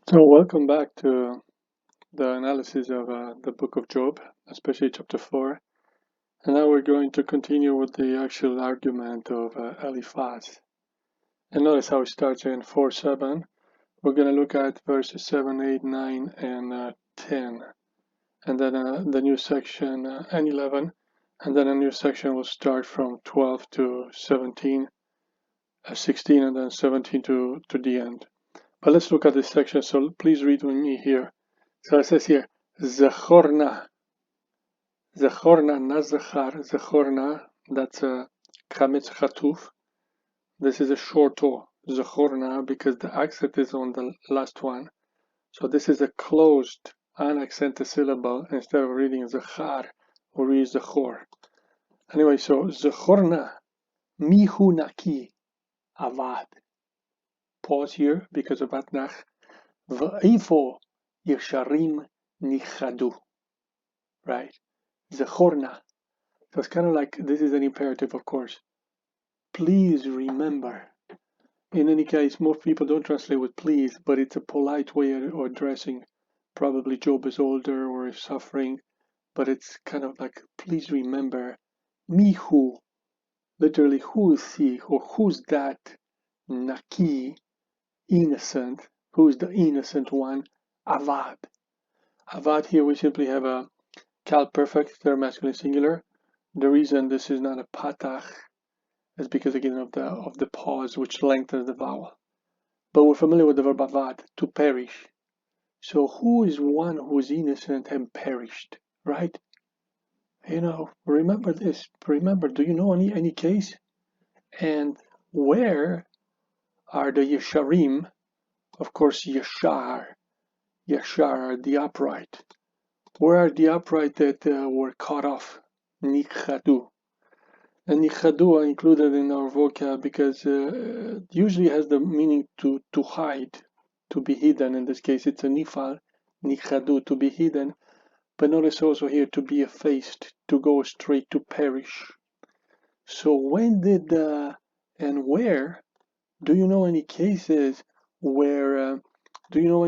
So, welcome back to the analysis of the book of Job, especially chapter 4. And now we're going to continue with the actual argument of Eliphaz. And notice how it starts in 4:7. We're going to look at verses 7, 8, 9, and 10. And then the new section, and 11. And then a new section will start from 12 to 17, 16, and then 17 to the end. But let's look at this section. So please read with me here. So it says here, Zechorna, Nazachar, Zechorna, that's a Chametz Chatuf. This is a short O, Zechorna, because the accent is on the last one. So this is a closed, unaccented syllable. Instead of reading Zechar, we read Zechor. Anyway, so Zechorna, Mihu Naki, Avad. Pause here because of Atnach. V'ifo Yesharim Nichadu. Right? Zechorna. So it's kind of like, this is an imperative, of course. Please remember. In any case, most people don't translate with please, but it's a polite way of addressing. Probably Job is older or is suffering, but it's kind of like, please remember. Mihu, literally, who is he, or who's that? Naki, innocent. Who's the innocent one? Avad. Avad, here we simply have a Cal perfect, third masculine singular. The reason this is not a patach is because again of the pause which lengthens the vowel. But we're familiar with the verb avad, to perish. So who is one who is innocent and perished, right? Remember this. Remember, do you know any case? And where are the Yesharim? Of course, Yeshar, the upright. Where are the upright that were cut off? Nichadu. And Nichadu are included in our vocab because usually has the meaning to hide, to be hidden. In this case, it's a nifal, Nichadu, to be hidden. But notice also here to be effaced, to go straight, to perish. So when did and where? Do you know any cases where? Where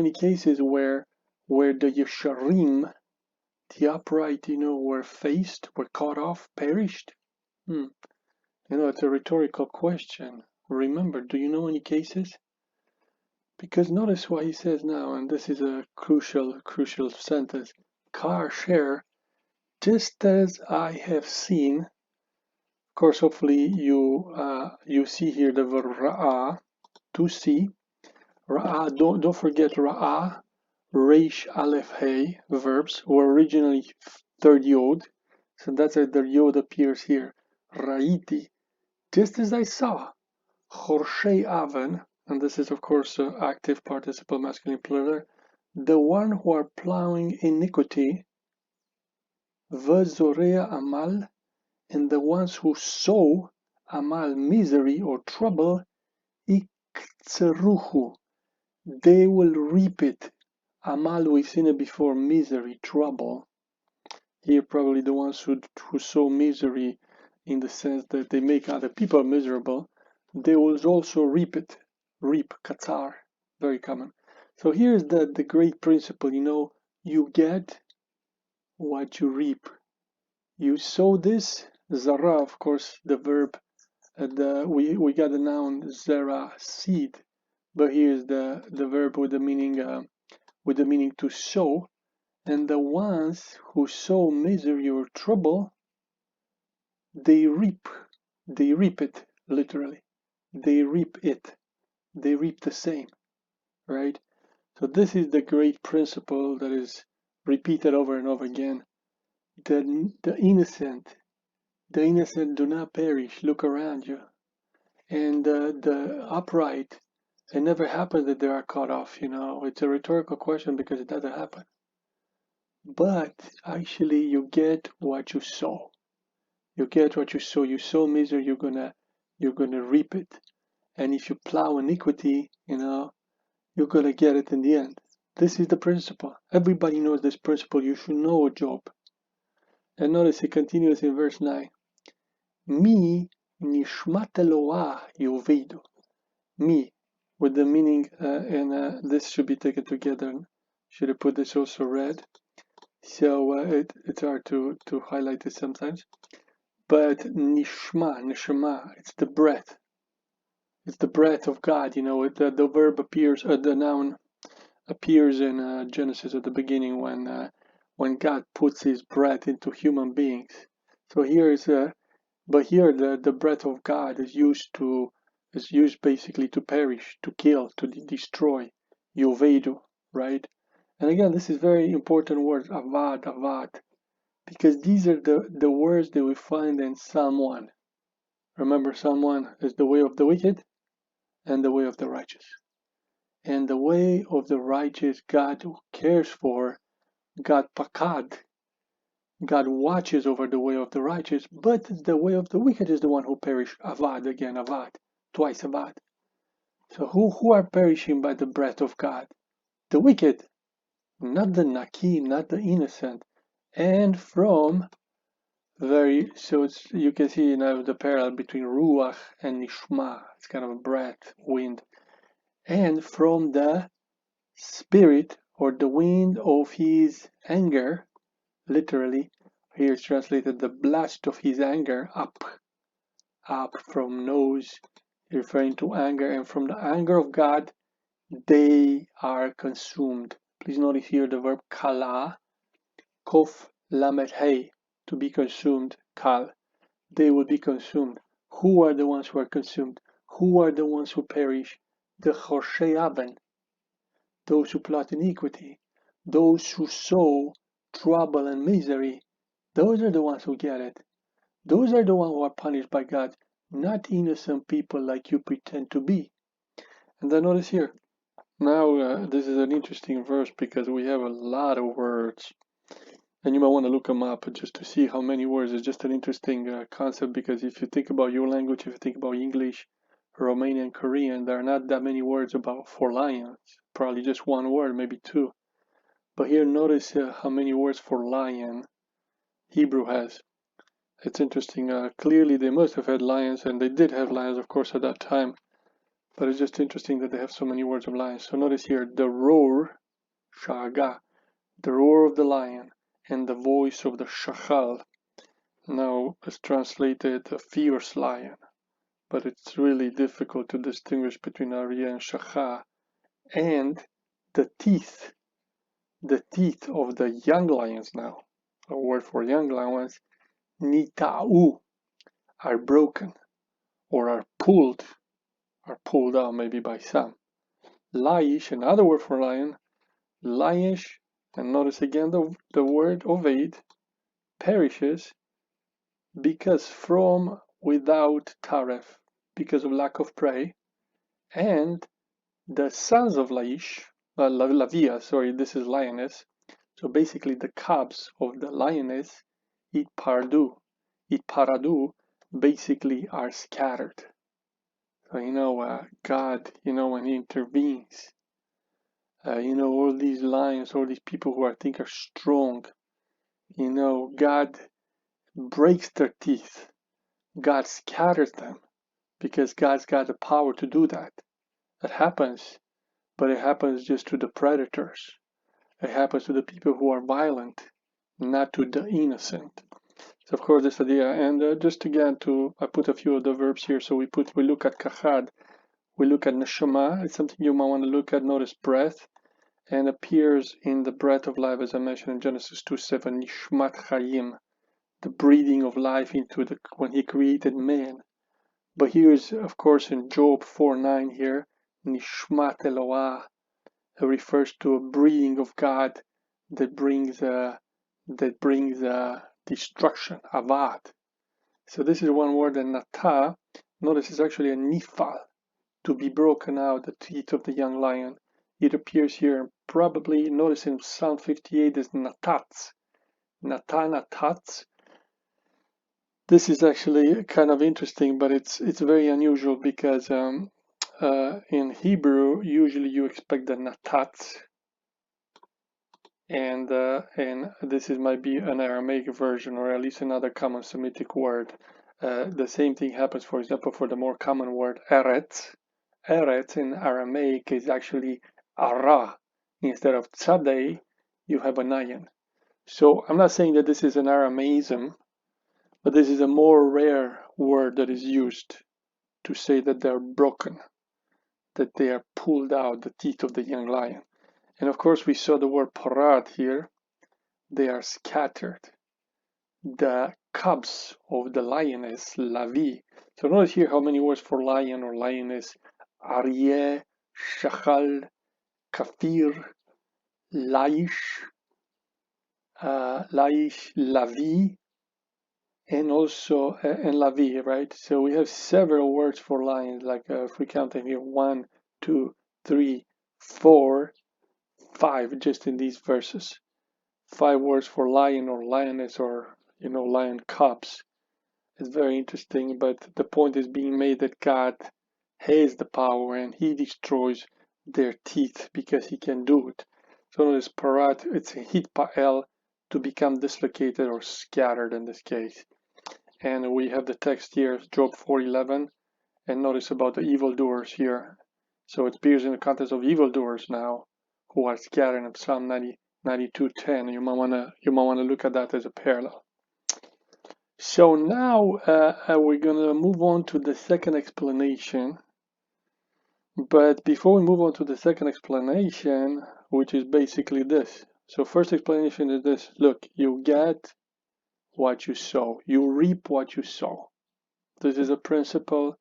the Yesharim, the upright, were faced, were cut off, perished? It's a rhetorical question. Remember, do you know any cases? Because notice what he says now, and this is a crucial sentence. Car share, just as I have seen. Of course, hopefully you see here the verb ra'a, to see. Ra'a, don't forget ra'a, reish, aleph, hey, verbs were originally third yod. So that's why the yod appears here. Ra'iti, just as I saw. Chorshei aven, and this is of course active participle masculine plural, the one who are plowing iniquity, v'zorea amal, and the ones who sow amal, misery or trouble, iktzeruhu, they will reap it. Amal, we've seen it before, misery, trouble. Here probably the ones who sow misery in the sense that they make other people miserable, they will also reap it. Reap, katzar, very common. So here's the great principle, you get what you reap. You sow this, zara, of course, the verb, we got the noun zara, seed, but here's the verb with the meaning to sow, and the ones who sow misery or trouble, they reap it, literally. They reap it. They reap the same, right? So this is the great principle that is repeated over and over again. The innocent do not perish. Look around you. And the upright, it never happens that they are cut off, It's a rhetorical question because it doesn't happen. But actually you get what you sow. You get what you sow. You sow misery, you're gonna reap it. And if you plow iniquity, you're gonna get it in the end. This is the principle. Everybody knows this principle. You should know Job. And notice it continues in verse 9. Mi nishmat Eloah yovidu. Mi, with the meaning, and this should be taken together. Should have put this also red. So it's hard to highlight it sometimes. But neshama, it's the breath. It's the breath of God. You know, the verb appears, the noun appears in Genesis at the beginning when God puts His breath into human beings. So here is but here the breath of God is used basically to perish, to kill, to destroy, yovedu, right? And again, this is very important words, avad, because these are the words that we find in Psalm 1. Remember, Psalm 1 is the way of the wicked and the way of the righteous. And the way of the righteous, God cares for, God pakad, God watches over the way of the righteous, but the way of the wicked is the one who perish. Avad, again, avad, twice avad. So who are perishing by the breath of God? The wicked, not the naki, not the innocent. And from so you can see now the parallel between ruach and nishma. It's kind of a breath, wind. And from the spirit or the wind of his anger, literally, here it's translated the blast of his anger, up from nose, referring to anger, and from the anger of God, they are consumed. Please notice here the verb kala, kof lamet hey, to be consumed, kal. They will be consumed. Who are the ones who are consumed? Who are the ones who perish? The choshei aven, those who plot iniquity, those who sow trouble and misery. Those are the ones who get it. Those are the ones who are punished by God, not innocent people like you pretend to be. And then notice here, now this is an interesting verse because we have a lot of words. And you might want to look them up just to see how many words. It's just an interesting concept because if you think about your language, if you think about English, Romanian, Korean, there are not that many words for lions. Probably just one word, maybe two. But here notice how many words for lion Hebrew has. It's interesting. Clearly they must have had lions, and they did have lions, of course, at that time. But it's just interesting that they have so many words of lions. So notice here, the roar, shaga, the roar of the lion, and the voice of the shachal. Now it's translated a fierce lion, but it's really difficult to distinguish between Arya and shacha. And the teeth of the young lions now, a word for young lions, nita'u, are broken or are pulled out maybe by some. Laish, another word for lion, laish, and notice again the word oved, perishes because from without taref, because of lack of prey, and the sons of Laish, Lavia, sorry, this is lioness, so basically the cubs of the lioness, itpardu, basically are scattered. So God, when He intervenes, all these lions, all these people who I think are strong, God breaks their teeth. God scatters them because God's got the power to do that. It happens, but it happens just to the predators. It happens to the people who are violent, not to the innocent. So of course this idea, and just again I put a few of the verbs here. So we look at kachad, we look at neshama. It's something you might want to look at. Notice breath, and appears in the breath of life, as I mentioned in Genesis 2:7, nishmat chayim, the breathing of life when He created man. But here is, of course, in Job 4:9 here, nishmat Eloah, it refers to a breathing of God that brings destruction, avad. So this is one word, and nata, notice it's actually a nifal, to be broken out, the teeth of the young lion. It appears here, probably, notice in Psalm 58 is natats, natats. This is actually kind of interesting, but it's very unusual because in Hebrew, usually you expect the natats, and this might be an Aramaic version, or at least another common Semitic word. The same thing happens, for example, for the more common word eretz. Eretz in Aramaic is actually Ara. Instead of Tzadei, you have an ayin. So I'm not saying that this is an Aramaism, but this is a more rare word that is used to say that they're broken, that they are pulled out, the teeth of the young lion. And of course, we saw the word parat here. They are scattered. The cubs of the lioness, lavi. So notice here how many words for lion or lioness: aryeh, shachal, kafir, laish, lavi, and also and lavi, right? So we have several words for lions. Like if we count them here, 1, 2, 3, 4, 5, just in these verses. 5 words for lion or lioness, or lion cubs. It's very interesting, but the point is being made that God has the power and he destroys their teeth because he can do it. So notice parat, it's a hit pa'el, to become dislocated or scattered in this case. And we have the text here, Job 4:11, and notice about the evildoers here. So it appears in the context of evildoers now, who are scattered in Psalm 92:10. You might wanna look at that as a parallel. So now we're gonna move on to the second explanation. But before we move on to the second explanation, which is basically this. So first explanation is this: look, you get what you sow. You reap what you sow. This is a principle.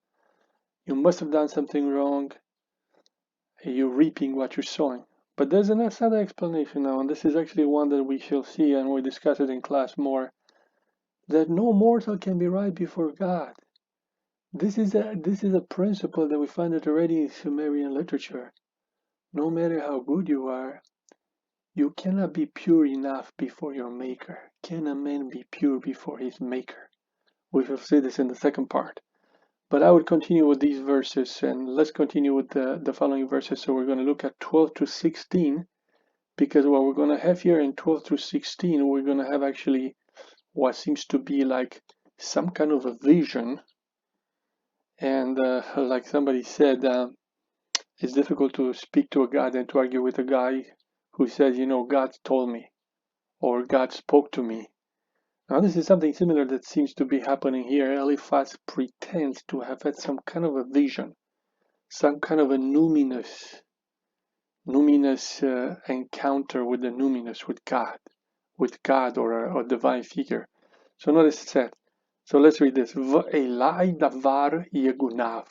You must have done something wrong. You're reaping what you're sowing. But there's another explanation now, and this is actually one that we shall see, and we discuss it in class more, that no mortal can be right before God. This is a principle that we find it already in Sumerian literature. No matter how good you are, you cannot be pure enough before your maker. Can a man be pure before his maker? We shall see this in the second part. But I would continue with these verses, and let's continue with the following verses. So we're going to look at 12 to 16, because what we're going to have here in 12 to 16, we're going to have actually what seems to be like some kind of a vision. And like somebody said, it's difficult to speak to a God and to argue with a guy who says, God told me, or God spoke to me. Now this is something similar that seems to be happening here. Eliphaz pretends to have had some kind of a vision, some kind of a numinous encounter with the numinous, with God or a divine figure. So notice it said. So let's read this. V'elai davar yegunav,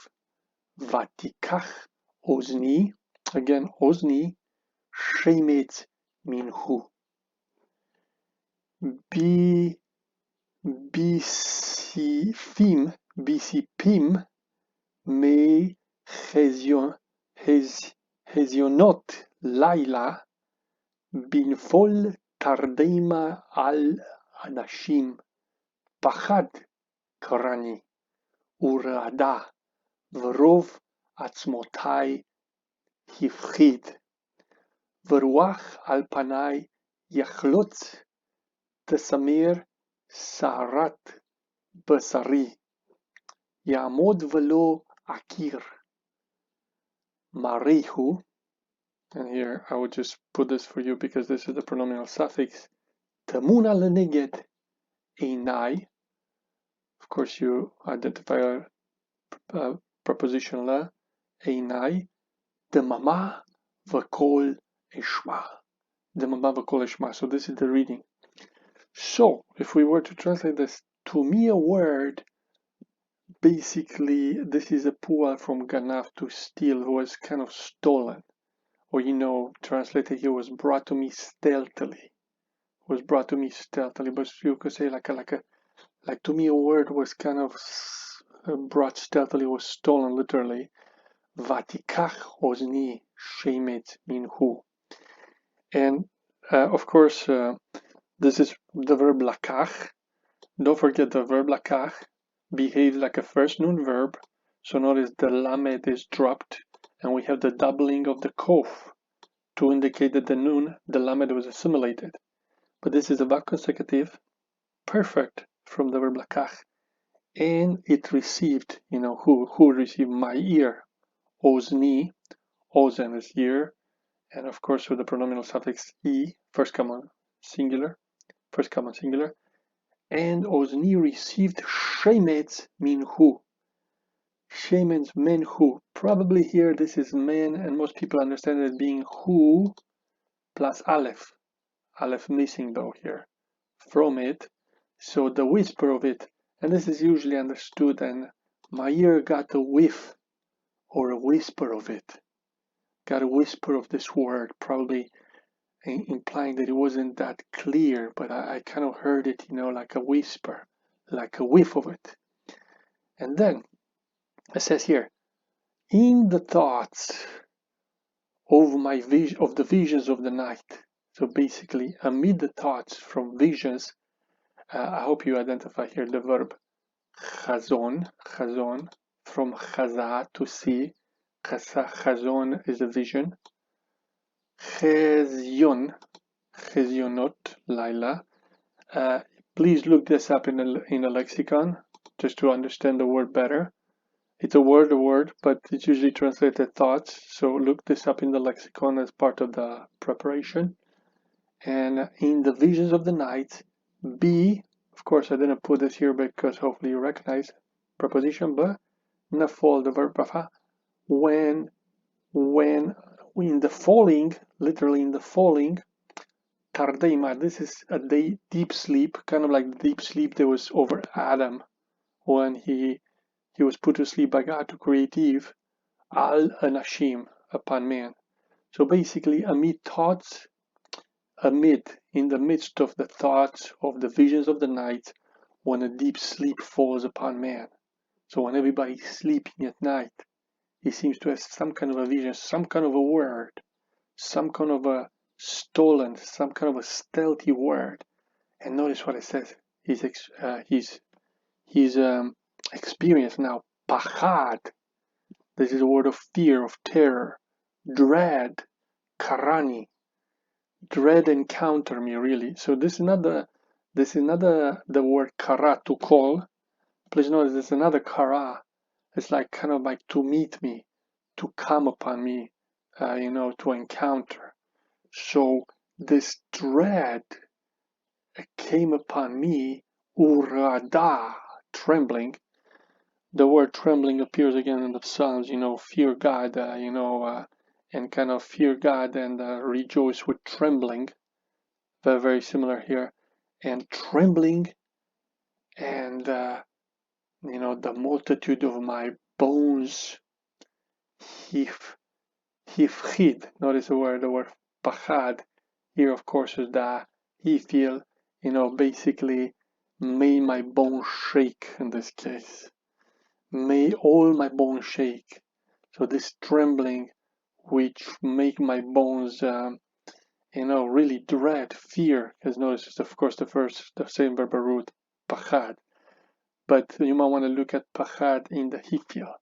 vatikach ozni, again ozni, shemet minhu. Bisipim me hezionot laila binfol tardema al anashim pachad karani urada vrov atzmotai hifchid vruach al panai yachlotz tesamir sarat basari yamod velo akir marihu. And here I would just put this for you because this is the pronominal suffix. Tamuna leneged einai. Of course, you identify a preposition la. Einai. Demama v'kol eshma. Demama v'kol eshma. So this is the reading. So if we were to translate this, to me a word, basically this is a pual from ganav, to steal, who was kind of stolen. Or, translated here, was brought to me stealthily. But you could say like to me a word was kind of brought stealthily, was stolen literally. Vatikach ozni shemet minhu. And of course, this is the verb lakach. Don't forget the verb lakach behaves like a first noun verb. So notice the lamed is dropped, and we have the doubling of the kof to indicate that the lamed was assimilated. But this is a verb consecutive, perfect, from the verb lakach, and it received, who received my ear, ozni, ozen is here, and of course with the pronominal suffix e, first common singular, and ozni received shemetz minhu. Shemetz minhu. Probably here this is men, and most people understand it being hu plus aleph. Aleph missing though here. From it, so the whisper of it, and this is usually understood, and my ear got a whiff or a whisper of it. Got a whisper of this word, probably implying that it wasn't that clear, but I kind of heard it, like a whisper, like a whiff of it. And then it says here, in the thoughts of the visions of the night. So basically, amid the thoughts from visions, I hope you identify here the verb chazon, from chaza, to see. Chazon is a vision. Chezionot, Laila. Please look this up in a lexicon, just to understand the word better. It's a word, but it's usually translated thoughts, so look this up in the lexicon as part of the preparation. And in the visions of the night, be, of course I didn't put this here because hopefully you recognize preposition, but nafol, the verb bafa, when in the falling, literally in the falling, Tardeima, this is a deep sleep, kind of like the deep sleep that was over Adam when he was put to sleep by God to create Eve, al anashim, upon man. So basically, in the midst of the thoughts of the visions of the night, when a deep sleep falls upon man. So when everybody's sleeping at night, he seems to have some kind of a vision, some kind of a word, some kind of a stolen, some kind of a stealthy word. And notice what it says. His experience now. Pachad. This is a word of fear, of terror. Dread. Karani. Dread encounter me, really. So this is not the word kara, to call. Please notice there's another kara. It's like kind of like to meet me, to come upon me, to encounter. So this dread came upon me, urada, trembling. The word trembling appears again in the Psalms, fear God, and kind of fear God and rejoice with trembling. Very, very similar here. And trembling and, the multitude of my bones, hifchid. Notice the word pachad. Here, of course, is the feel, basically made my bones shake in this case. May all my bones shake. So this trembling, which make my bones, really dread, fear, because notice it's of course the same verbal root, pachad. But you might want to look at pachad in the hifil.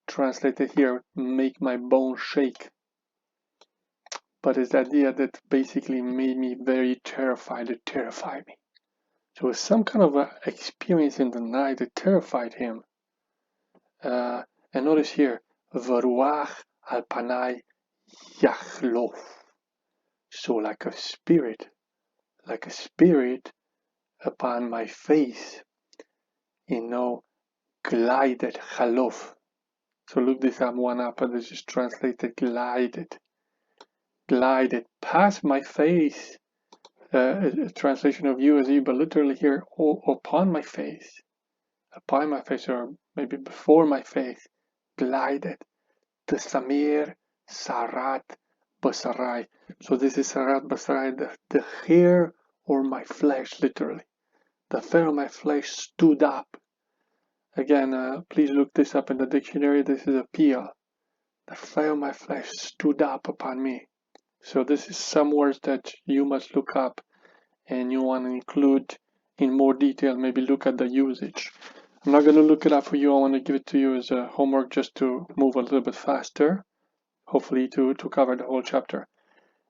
Translated here, make my bones shake. But it's the idea that basically made me very terrified, it terrified me. So it was some kind of experience in the night that terrified him. And notice here, Varuach al panai yachlof. So like a spirit upon my face, glided, chalof. So look this up, and this is translated glided past my face. A translation of USE, but literally here, upon my face, or maybe before my face, glided. The Samir Sarat Basarai. So this is Sarat Basarai, the hair or my flesh, literally. The hair of my flesh stood up. Again, please look this up in the dictionary. This is a pia. The hair of my flesh stood up upon me. So this is some words that you must look up and you want to include in more detail. Maybe look at the usage. I'm not going to look it up for you. I want to give it to you as a homework just to move a little bit faster. Hopefully to cover the whole chapter.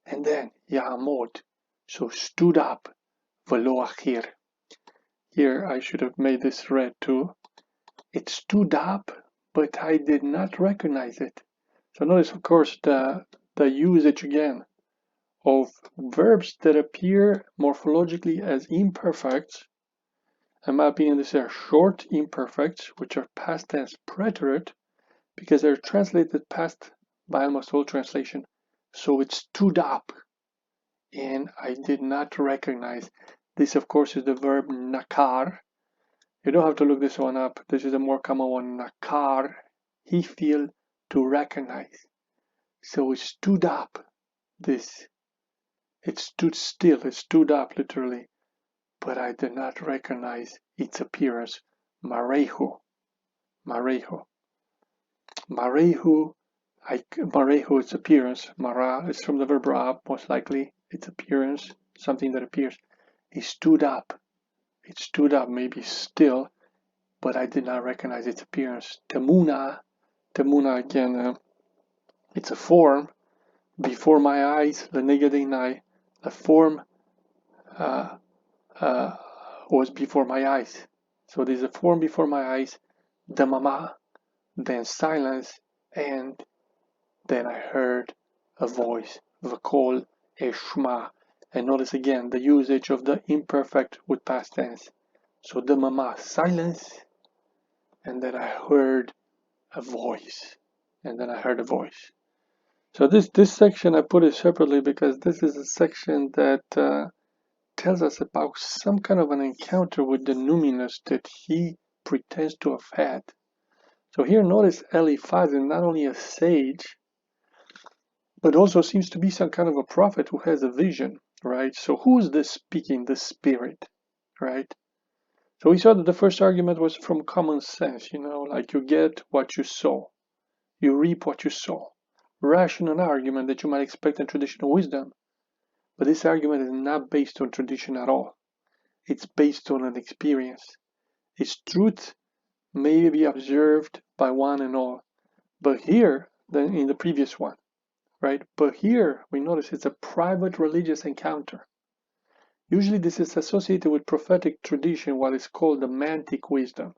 And then Ya'amod, so stood up, velo achir. Here I should have made this red too. It stood up, but I did not recognize it. So notice, of course, the usage again of verbs that appear morphologically as imperfects. In my opinion, these are short imperfects, which are past tense preterite, because they're translated past by almost all translation. So it stood up, and I did not recognize. This, of course, is the verb nakar. You don't have to look this one up. This is a more common one. Nakar, he feel, to recognize. So it stood up. It stood still. It stood up literally, but I did not recognize its appearance. Marejo, marejo, marejo. Marejo, its appearance. Mara is from the verb ra, most likely. Its appearance, something that appears. It stood up. It stood up, maybe still, but I did not recognize its appearance. Temuna again, it's a form before my eyes, lenegadeinai, a form was before my eyes. So there's a form before my eyes, the mama, then silence, and then I heard a voice, v'kol eshma. And notice again the usage of the imperfect with past tense. So the mama, silence, and then I heard a voice. And then I heard a voice. So this section I put it separately because this is a section that tells us about some kind of an encounter with the numinous that he pretends to have had. So here notice Eliphaz is not only a sage, but also seems to be some kind of a prophet who has a vision, right? So who's this speaking? The spirit, right? So we saw that the first argument was from common sense, like you get what you sow. You reap what you sow. Rational argument that you might expect in traditional wisdom. But this argument is not based on tradition at all. It's based on an experience. Its truth may be observed by one and all. But here, than in the previous one, right? But here, we notice it's a private religious encounter. Usually this is associated with prophetic tradition, what is called the mantic wisdom.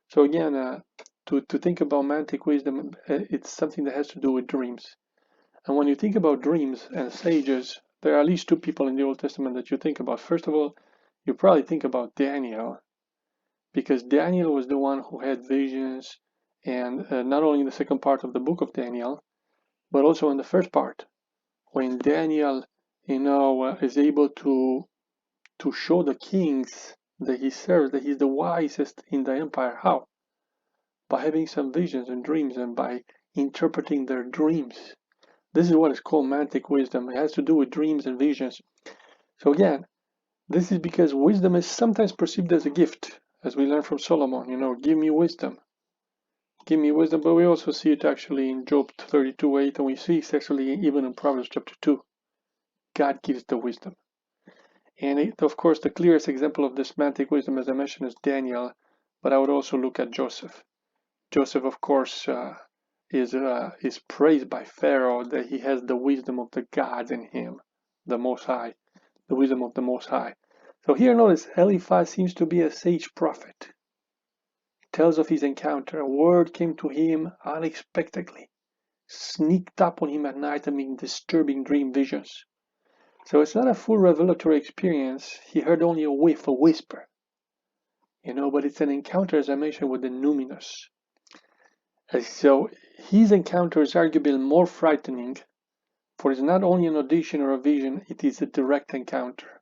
So again, to think about mantic wisdom, it's something that has to do with dreams. And when you think about dreams and sages, there are at least two people in the Old Testament that you think about. First of all, you probably think about Daniel, because Daniel was the one who had visions, and not only in the second part of the book of Daniel, but also in the first part, when Daniel, is able to show the kings that he serves that he's the wisest in the empire. How? By having some visions and dreams and by interpreting their dreams. This is what is called mantic wisdom. It has to do with dreams and visions. So again, this is because wisdom is sometimes perceived as a gift, as we learn from Solomon, give me wisdom. Give me wisdom, but we also see it actually in Job 32:8, and we see it actually even in Proverbs chapter 2. God gives the wisdom. And of course, the clearest example of this mantic wisdom, as I mentioned, is Daniel, but I would also look at Joseph. Joseph, of course, is praised by Pharaoh that he has the wisdom of the gods in him, the Most High, the wisdom of the Most High. So here notice Eliphaz seems to be a sage prophet. He tells of his encounter. A word came to him unexpectedly, sneaked up on him at night amid disturbing dream visions. So it's not a full revelatory experience. He heard only a whiff, a whisper. But it's an encounter, as I mentioned, with the numinous. So his encounter is arguably more frightening, for it's not only an audition or a vision, it is a direct encounter.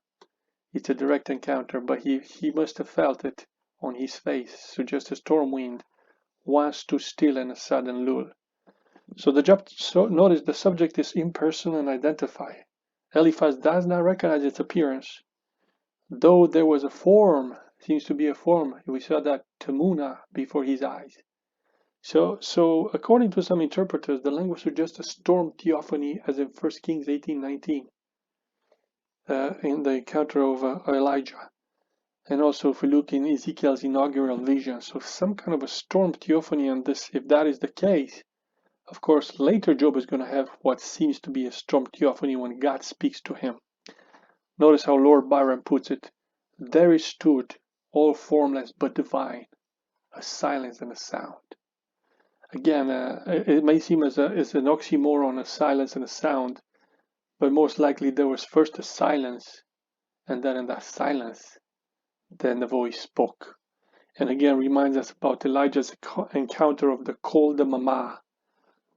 It's a direct encounter, but he must have felt it on his face, so just a storm wind, once too still and a sudden lull. So notice the subject is impersonal and identified. Eliphaz does not recognize its appearance. Though there was a form, seems to be a form, we saw that Temuna before his eyes. So according to some interpreters, the language suggests a storm theophany, as in 1 Kings 18:19, in the encounter of Elijah. And also if we look in Ezekiel's inaugural vision, so some kind of a storm theophany on this, if that is the case, of course, later Job is going to have what seems to be a storm theophany when God speaks to him. Notice how Lord Byron puts it. There he stood, all formless but divine, a silence and a sound. Again, it may seem as an oxymoron, a silence and a sound, but most likely there was first a silence, and then in that silence, then the voice spoke. And again, reminds us about Elijah's encounter of the Kol Damamah.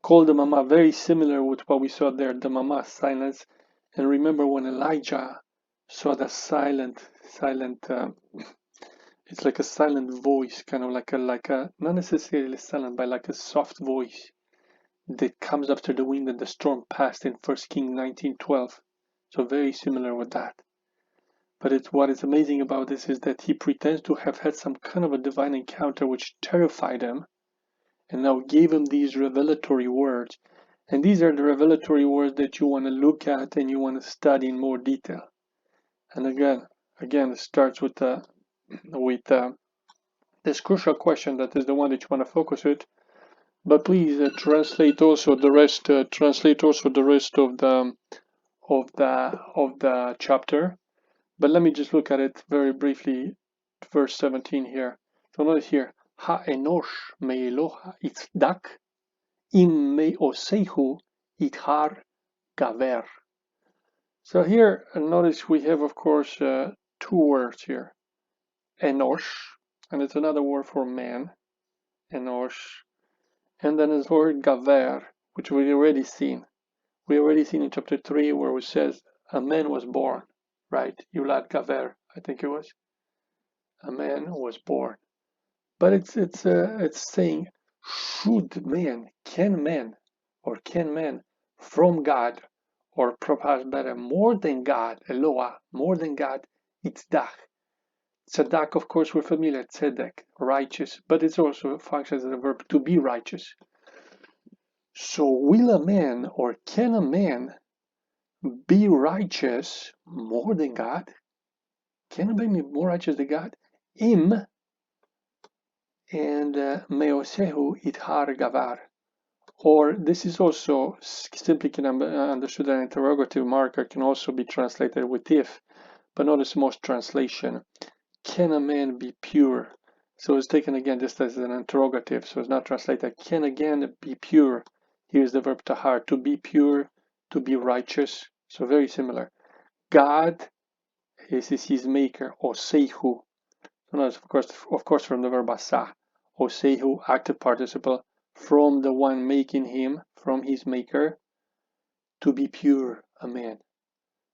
Kol Damamah, very similar with what we saw there, the Damamah silence. And remember when Elijah saw the silent, it's like a silent voice, kind of like a, not necessarily silent, but like a soft voice that comes after the wind and the storm passed in 1 Kings 19:12. So very similar with that. But what is amazing about this is that he pretends to have had some kind of a divine encounter which terrified him, and now gave him these revelatory words. And these are the revelatory words that you want to look at and you want to study in more detail. And again, it starts with this crucial question that is the one that you want to focus with. But please translate also the rest. Translate also the rest of the chapter. But let me just look at it very briefly. Verse 17 here. So notice here. Ha'enosh me'eloha itzdak im me'osehu ithar gaver. So here, notice we have, of course, two words here. Enosh, and it's another word for man. Enosh. And then there's the word gaver, which we already seen. We already seen in chapter 3 where it says a man was born, right? Yulad gaver, I think it was. A man was born. But it's saying, should man, can man from God, or perhaps better, more than God, Eloah, more than God, Itzdach. Tzedek, of course, we're familiar, tzedek, righteous, but it also functions as a verb to be righteous. So will a man, or can a man, be righteous more than God? Can a man be more righteous than God? Im and meosehu ithar gavar. Or this is also simply can understood an interrogative marker can also be translated with if, but notice most translation. Can a man be pure? So it's taken again just as an interrogative, so it's not translated. Can again be pure? Here's the verb tahar, to be pure, to be righteous. So very similar. God is his maker, osehu. So notice, of course, from the verb asa, osehu, active participle, from the one making him, from his maker, to be pure, a man.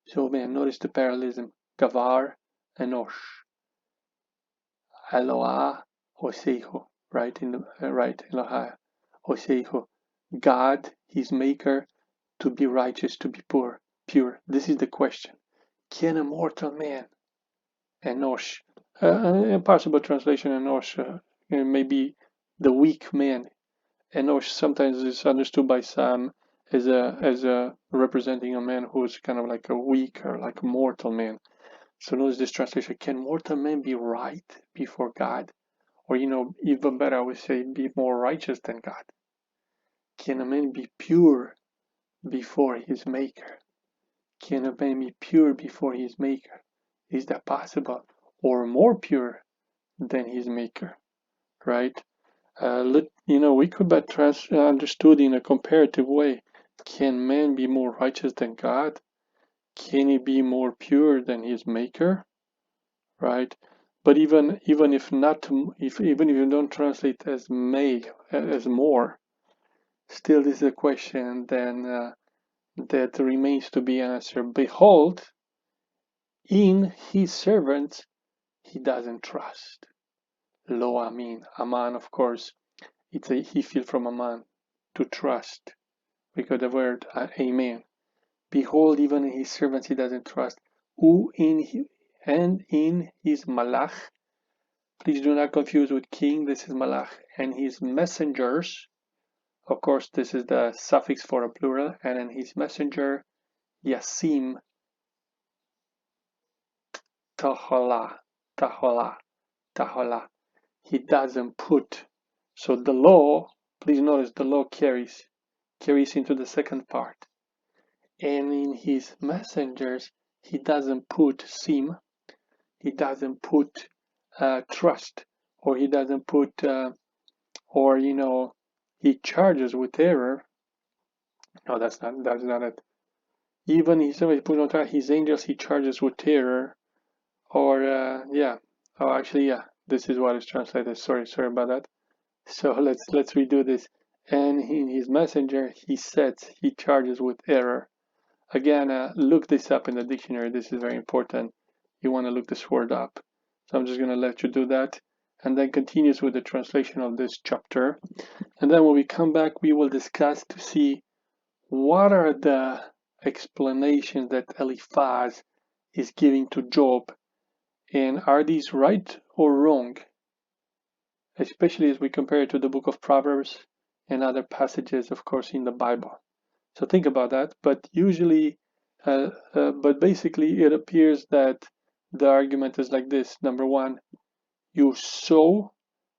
So man, notice the parallelism, gavar, enosh, Eloah, osehu, right in the right, Eloah, osehu, God, his maker, to be righteous, to be pure. This is the question. Can a mortal man, enosh, a possible translation, enosh, maybe the weak man. Enosh sometimes is understood by some as a representing a man who's kind of like a weak or like a mortal man. So notice this translation: can mortal man be right before God, or even better, I would say, be more righteous than God? Can a man be pure before his maker? Can a man be pure before his maker? Is that possible? Or more pure than his maker, right? We could be understood in a comparative way. Can man be more righteous than God? Can he be more pure than his maker? Right? But even if not, even if you don't translate as as more, still this is a question then that remains to be answered. Behold, in his servants he doesn't trust. Lo amin. Aman, of course, it's a he feel from Aman, to trust. Because the word amen. Behold, even in his servants he doesn't trust. And in his malach. Please do not confuse with king. This is malach. And his messengers. Of course, this is the suffix for a plural. And in his messenger, yasim tahola. He doesn't put. So the law, please notice the law carries into the second part. And in his messengers, he doesn't put sim, he doesn't put trust, or he doesn't put, he he charges with error. No, that's not it. Even his angels he charges with terror, or yeah. Oh, actually, yeah. This is what is translated. Sorry about that. So let's redo this. And in his messenger he charges with error. Again, look this up in the dictionary. This is very important. You want to look this word up. So I'm just going to let you do that, and then continues with the translation of this chapter. And then when we come back, we will discuss to see what are the explanations that Eliphaz is giving to Job, and are these right or wrong, especially as we compare it to the book of Proverbs and other passages, of course, in the Bible. So think about that. But usually, but basically, it appears that the argument is like this. Number one, you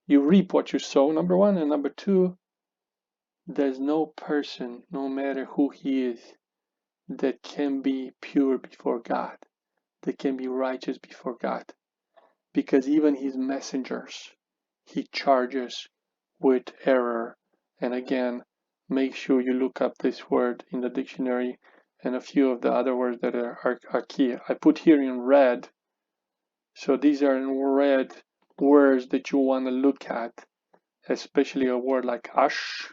reap what you sow, number one. And number two, there's no person, no matter who he is, that can be pure before God, that can be righteous before God. Because even his messengers, he charges with error. And again, make sure you look up this word in the dictionary and a few of the other words that are key. I put here in red. So these are in red words that you want to look at, especially a word like ash.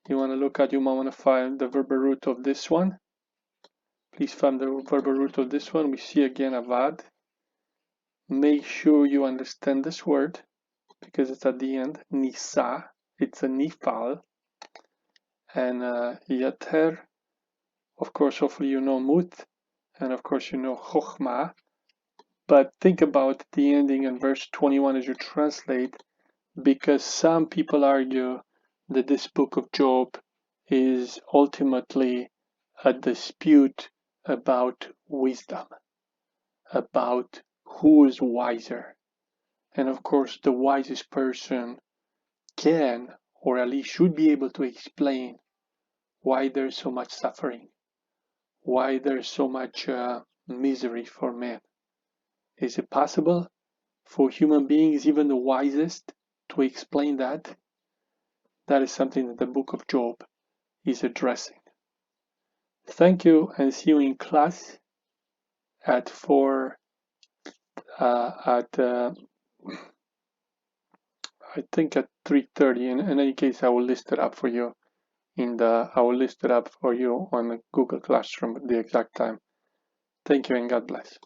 You want to look at, you might want to find the verbal root of this one. Please find the verbal root of this one. We see again avad. Make sure you understand this word because it's at the end. Nisa, it's a nifal. And yater, of course, hopefully you know mut, and of course you know chokhmah. But think about the ending in verse 21 as you translate, because some people argue that this book of Job is ultimately a dispute about wisdom, about who is wiser. And of course, the wisest person can, or at least should be able to explain why there's so much suffering, why there's so much misery for man. Is it possible for human beings, even the wisest, to explain that? That is something that the book of Job is addressing. Thank you, and see you in class at 4 I think at 3:30. In any case, I will list it up for you on Google Classroom at the exact time. Thank you and God bless.